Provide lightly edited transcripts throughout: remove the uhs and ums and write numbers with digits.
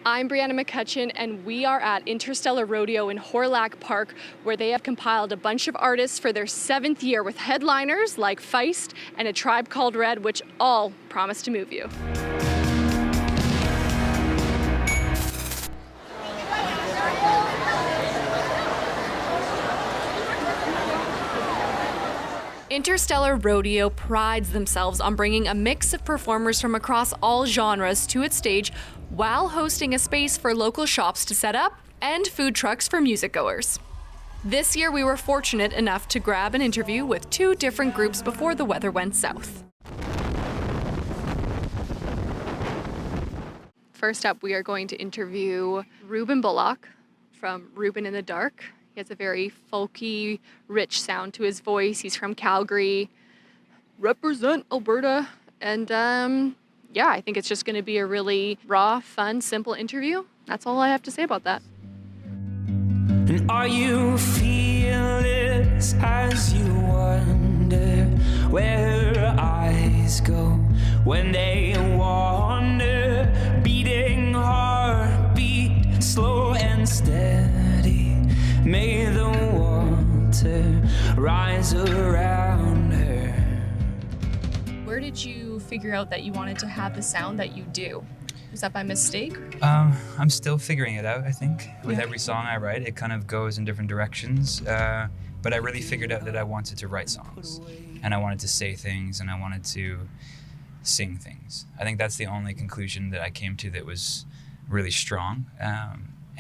I'm Brianna McCutcheon, and we are at Interstellar Rodeo in Hawrelak Park, where they have compiled a bunch of artists for their 7th year with headliners like Feist and A Tribe Called Red, which all promise to move you. Interstellar Rodeo prides themselves on bringing a mix of performers from across all genres to its stage while hosting a space for local shops to set up and food trucks for musicgoers. This year, we were fortunate enough to grab an interview with 2 different groups before the weather went south. First up, we are going to interview Reuben Bullock from Reuben And The Dark. He has a very folky, rich sound to his voice. He's from Calgary. Represent Alberta. And I think it's just going to be a really raw, fun, simple interview. That's all I have to say about that. And are you fearless as you wonder where eyes go when they wander? Beating heartbeat, slow and steady. May the water rise around her. Where did you figure out that you wanted to have the sound that you do? Was that by mistake? I'm still figuring it out, I think. With every song I write, it kind of goes in different directions. But I really figured out that I wanted to write songs. And I wanted to say things, and I wanted to sing things. I think that's the only conclusion that I came to that was really strong.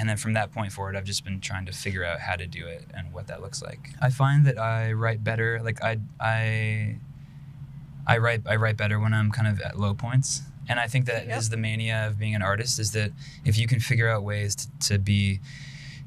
And then from that point forward, I've just been trying to figure out how to do it and what that looks like. I find that I write better. Like I write better when I'm kind of at low points. And I think that is the mania of being an artist, is that if you can figure out ways to be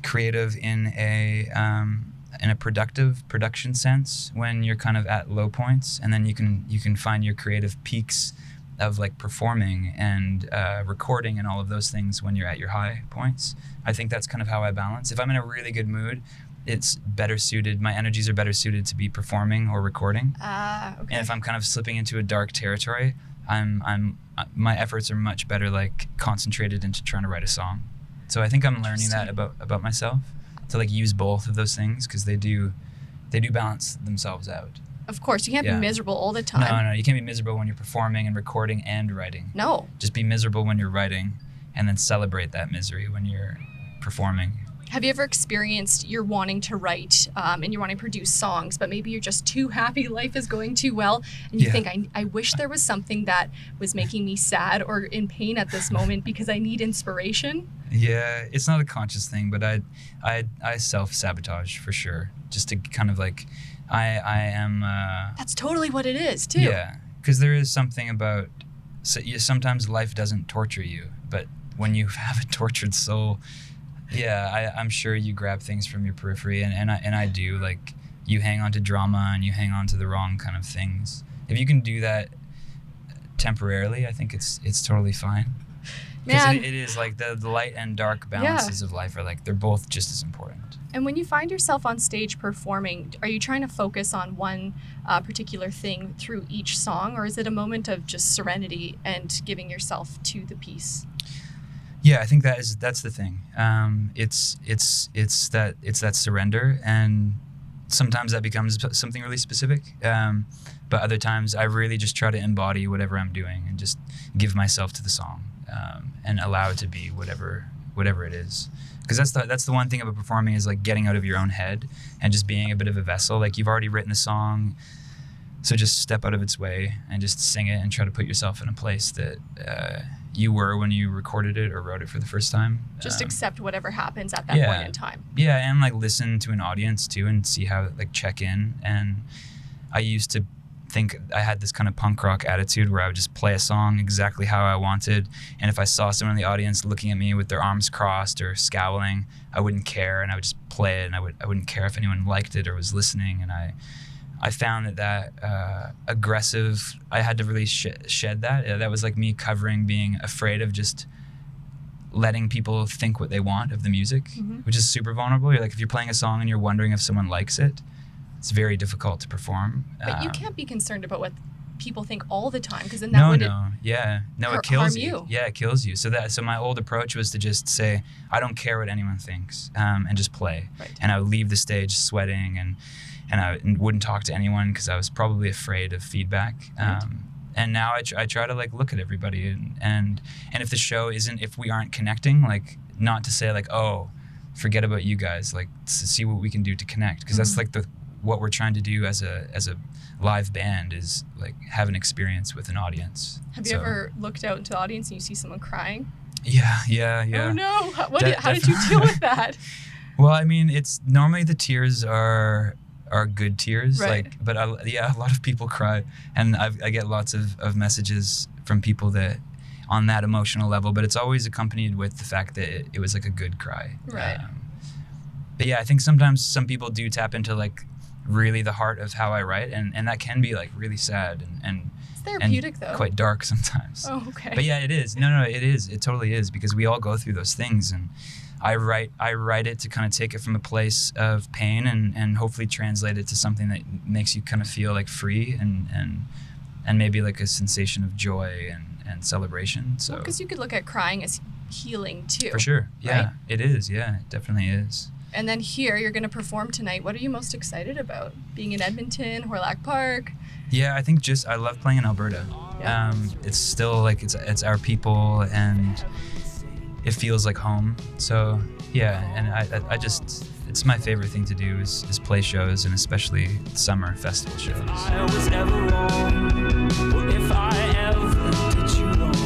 creative in a productive production sense when you're kind of at low points, and then you can find your creative peaks of like performing and recording and all of those things when you're at your high points. I think that's kind of how I balance. If I'm in a really good mood, it's better suited, my energies are better suited to be performing or recording. Okay. And if I'm kind of slipping into a dark territory, my efforts are much better like concentrated into trying to write a song. So I think I'm learning that about myself, to like use both of those things, because they do balance themselves out. Of course, you can't be miserable all the time. No, you can't be miserable when you're performing and recording and writing. No. Just be miserable when you're writing, and then celebrate that misery when you're performing. Have you ever experienced you're wanting to write and you're wanting to produce songs, but maybe you're just too happy, life is going too well, and you think, I wish there was something that was making me sad or in pain at this moment because I need inspiration? Yeah, it's not a conscious thing, but I self-sabotage for sure, just to kind of like, I am... That's totally what it is, too. Yeah, because there is something about... sometimes life doesn't torture you, but when you have a tortured soul... Yeah, I'm sure you grab things from your periphery, and I do. Like, you hang on to drama and you hang on to the wrong kind of things. If you can do that temporarily, I think it's totally fine. Because it is like the light and dark balances of life are like, they're both just as important. And when you find yourself on stage performing, are you trying to focus on one particular thing through each song, or is it a moment of just serenity and giving yourself to the piece? Yeah, I think that's the thing. It's that surrender, and sometimes that becomes something really specific. But other times, I really just try to embody whatever I'm doing and just give myself to the song, and allow it to be whatever it is. Because that's the one thing about performing, is like getting out of your own head and just being a bit of a vessel. Like, you've already written the song, so just step out of its way and just sing it and try to put yourself in a place that you were when you recorded it or wrote it for the first time. Just accept whatever happens at that point in time. Yeah, and like listen to an audience too and see how, like, check in. And I used to think I had this kind of punk rock attitude where I would just play a song exactly how I wanted. And if I saw someone in the audience looking at me with their arms crossed or scowling, I wouldn't care, and I would just play it, and I wouldn't care if anyone liked it or was listening. And I found that aggressive, I had to really shed that. That was like me covering being afraid of just letting people think what they want of the music, which is super vulnerable. You're like, if you're playing a song and you're wondering if someone likes it, it's very difficult to perform. But you can't be concerned about what people think all the time, because then that would it kills harm you. you. Yeah, it kills you. So my old approach was to just say, I don't care what anyone thinks, and just play. Right. And I would leave the stage sweating, and I wouldn't talk to anyone because I was probably afraid of feedback. Right. And now I try to like look at everybody, and if the show if we aren't connecting, like not to say like, oh, forget about you guys, like to see what we can do to connect, because that's like what we're trying to do as a live band is like have an experience with an audience. Have you ever looked out into the audience and you see someone crying? Yeah. Oh no! How did you deal with that? Well, I mean, it's normally the tears are good tears, right. like, but a lot of people cry, and I get lots of messages from people that on that emotional level, but it's always accompanied with the fact that it was like a good cry. Right. But yeah, I think sometimes some people do tap into like really the heart of how I write, and that can be like really sad and it's therapeutic though. Quite dark sometimes. Oh, okay. But yeah, it is. No, it is. It totally is, because we all go through those things, and I write it to kind of take it from a place of pain and hopefully translate it to something that makes you kind of feel like free and maybe like a sensation of joy and celebration. So because you could look at crying as healing too. For sure. Yeah, right? It is. Yeah, it definitely is. And then here, you're going to perform tonight. What are you most excited about? Being in Edmonton, Hawrelak Park? Yeah, I think I love playing in Alberta. Yeah. It's still like it's our people, and it feels like home. So yeah, and I just, it's my favorite thing to do is play shows, and especially summer festival shows. I was never wrong. If I ever did you wrong.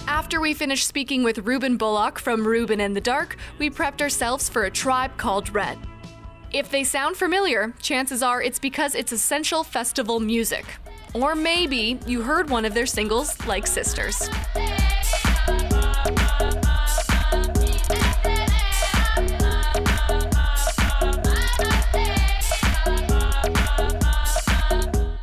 After we finished speaking with Reuben Bullock from Reuben And The Dark, we prepped ourselves for A Tribe Called Red. If they sound familiar, chances are it's because it's essential festival music. Or maybe you heard one of their singles, like Sisters.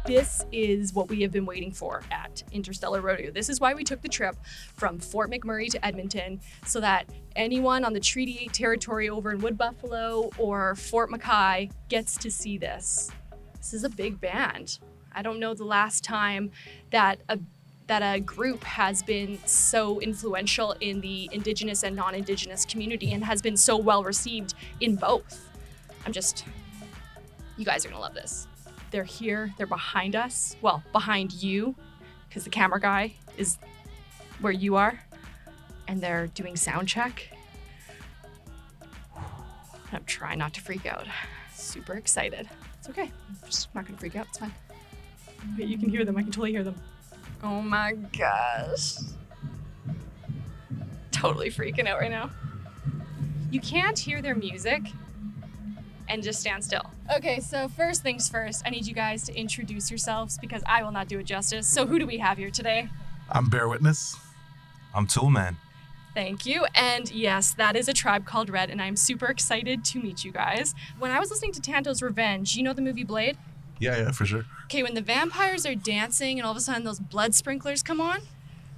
This is what we have been waiting for at Interstellar Rodeo. This is why we took the trip from Fort McMurray to Edmonton, so that anyone on the Treaty 8 territory over in Wood Buffalo or Fort McKay gets to see this. This is a big band. I don't know the last time that a group has been so influential in the Indigenous and non-Indigenous community and has been so well received in both. You guys are gonna love this. They're here, they're behind us. Well, behind you, because the camera guy is where you are. And they're doing sound check. I'm trying not to freak out. Super excited. It's okay, I'm just not gonna freak out, it's fine. But you can hear them, I can totally hear them. Oh my gosh. Totally freaking out right now. You can't hear their music and just stand still. Okay, so first things first, I need you guys to introduce yourselves because I will not do it justice. So who do we have here today? I'm Bear Witness. I'm Toolman. Thank you. And yes, that is A Tribe Called Red, and I'm super excited to meet you guys. When I was listening to Tanto's Revenge, you know the movie Blade? Yeah, for sure. Okay, when the vampires are dancing and all of a sudden those blood sprinklers come on,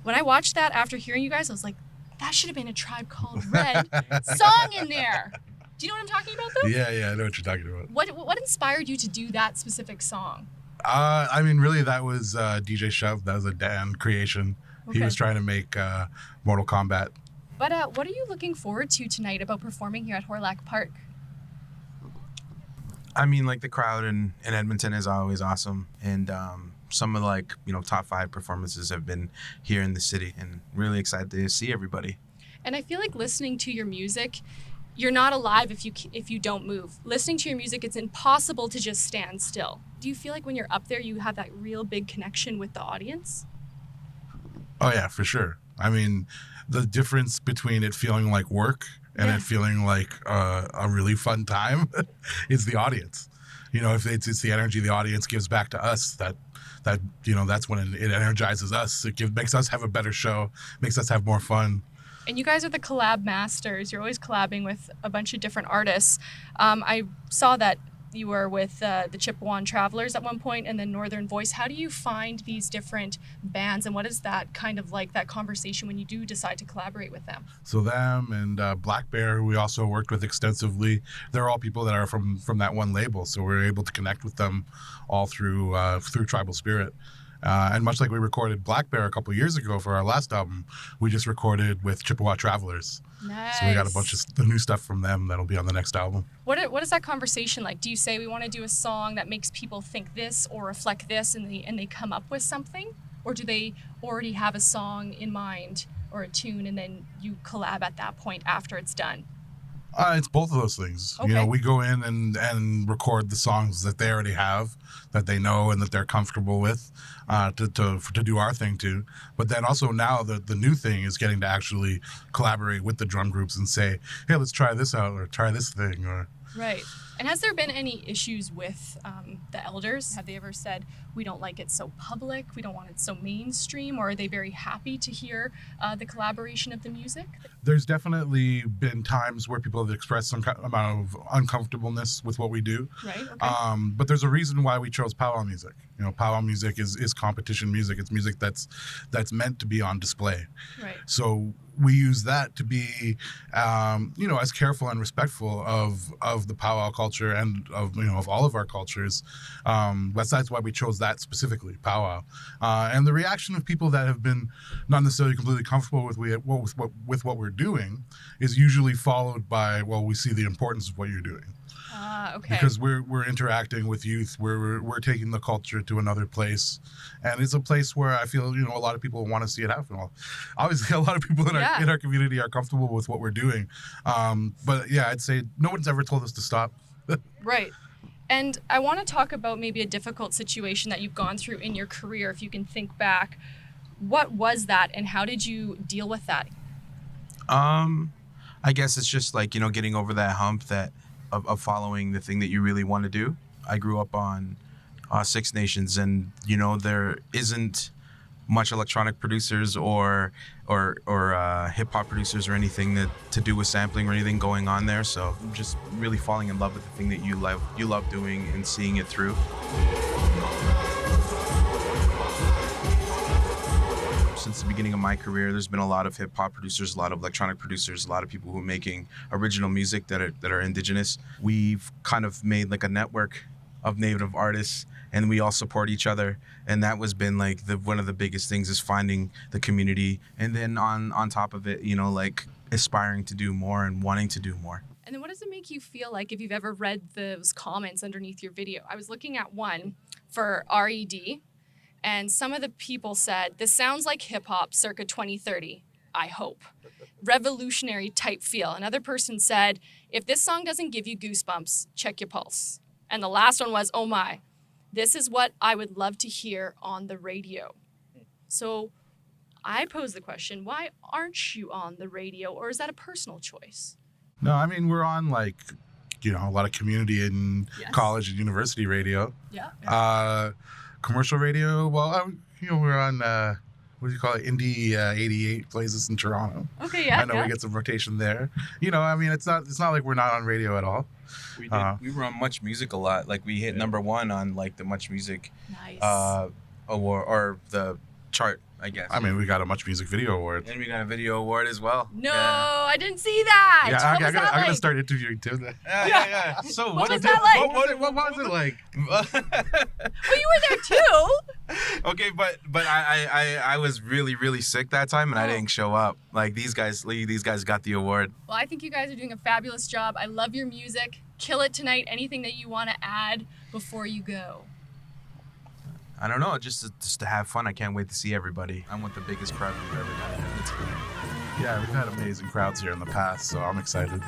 when I watched that after hearing you guys, I was like, that should have been A Tribe Called Red song in there. Do you know what I'm talking about, though? Yeah, I know what you're talking about. What inspired you to do that specific song? I mean, really, that was DJ Shove. That was a Dan creation. Okay. He was trying to make Mortal Kombat. But what are you looking forward to tonight about performing here at Hawrelak Park? I mean, like, the crowd in Edmonton is always awesome. And some of, like, top 5 performances have been here in the city, and really excited to see everybody. And I feel like listening to your music, you're not alive if you don't move. Listening to your music, it's impossible to just stand still. Do you feel like when you're up there, you have that real big connection with the audience? Oh, yeah, for sure. I mean, the difference between it feeling like work and it feeling like a really fun time is the audience. If it's the energy the audience gives back to us, that's when it energizes us. It makes us have a better show, makes us have more fun. And you guys are the collab masters. You're always collabing with a bunch of different artists. I saw that you were with the Chippewan Travelers at one point, and then Northern Voice. How do you find these different bands, and what is that kind of like, that conversation when you do decide to collaborate with them? So them and Black Bear, who we also worked with extensively, they're all people that are from that one label. So we're able to connect with them all through Tribal Spirit. And much like we recorded Black Bear a couple years ago for our last album, we just recorded with Chippewa Travelers. Nice. So we got a bunch of the new stuff from them that'll be on the next album. What is that conversation like? Do you say we want to do a song that makes people think this or reflect this, and they come up with something, or do they already have a song in mind or a tune, and then you collab at that point after it's done? It's both of those things. Okay. You know, we go in and record the songs that they already have, that they know and that they're comfortable with, to do our thing too. But then also now the new thing is getting to actually collaborate with the drum groups and say, hey, let's try this out or try this thing. Or Right. And has there been any issues with the elders? Have they ever said, we don't like it so public, we don't want it so mainstream, or are they very happy to hear the collaboration of the music? There's definitely been times where people have expressed some amount of uncomfortableness with what we do. Right, okay. But there's a reason why we chose powwow music. You know, powwow music is competition music. It's music that's meant to be on display. Right. So we use that to be, as careful and respectful of the powwow culture and of all of our cultures. That's why we chose that specifically, powwow. And the reaction of people that have been not necessarily completely comfortable with what we're doing is usually followed by, well, we see the importance of what you're doing. Okay. Because we're interacting with youth, we're taking the culture to another place, and it's a place where I feel a lot of people want to see it happen. Well, obviously, a lot of people in our community are comfortable with what we're doing, but yeah, I'd say no one's ever told us to stop. Right. And I want to talk about maybe a difficult situation that you've gone through in your career. If you can think back, what was that, and how did you deal with that? I guess it's just like getting over that hump of following the thing that you really want to do. I grew up on Six Nations, and there isn't much electronic producers or hip hop producers or anything that to do with sampling or anything going on there. So just really falling in love with the thing that you love doing and seeing it through. Since the beginning of my career, there's been a lot of hip hop producers, a lot of electronic producers, a lot of people who are making original music that are indigenous. We've kind of made like a network of Native artists, and we all support each other. And that was been like one of the biggest things is finding the community. And then on top of it, like aspiring to do more and wanting to do more. And then what does it make you feel like if you've ever read those comments underneath your video? I was looking at one for RED, and some of the people said, this sounds like hip hop circa 2030, I hope. Revolutionary type feel. Another person said, if this song doesn't give you goosebumps, check your pulse. And the last one was, oh my, this is what I would love to hear on the radio. So I pose the question, why aren't you on the radio, or is that a personal choice? No, I mean, we're on a lot of community and college and university radio. Yeah. Commercial radio, well, we're on, what do you call it, Indie 88 places in Toronto. Okay, yeah. I know we get some rotation there. I mean, it's not like we're not on radio at all. We did. We were on Much Music a lot. Like we hit number 1 on like the Much Music award or the chart, I guess. I mean, we got a Much Music Video Award. And we got a video award as well. No, I didn't see that. Yeah, What was that I'm like? gonna start interviewing Tim. Yeah. So What was that like? What was it like? Well, you were there too. Okay, but I was really, really sick that time, and I didn't show up. Like these guys got the award. Well, I think you guys are doing a fabulous job. I love your music. Kill it tonight. Anything that you want to add before you go? I don't know, just to have fun. I can't wait to see everybody. I want the biggest crowd we've ever done. It's good. Yeah, we've had amazing crowds here in the past, so I'm excited.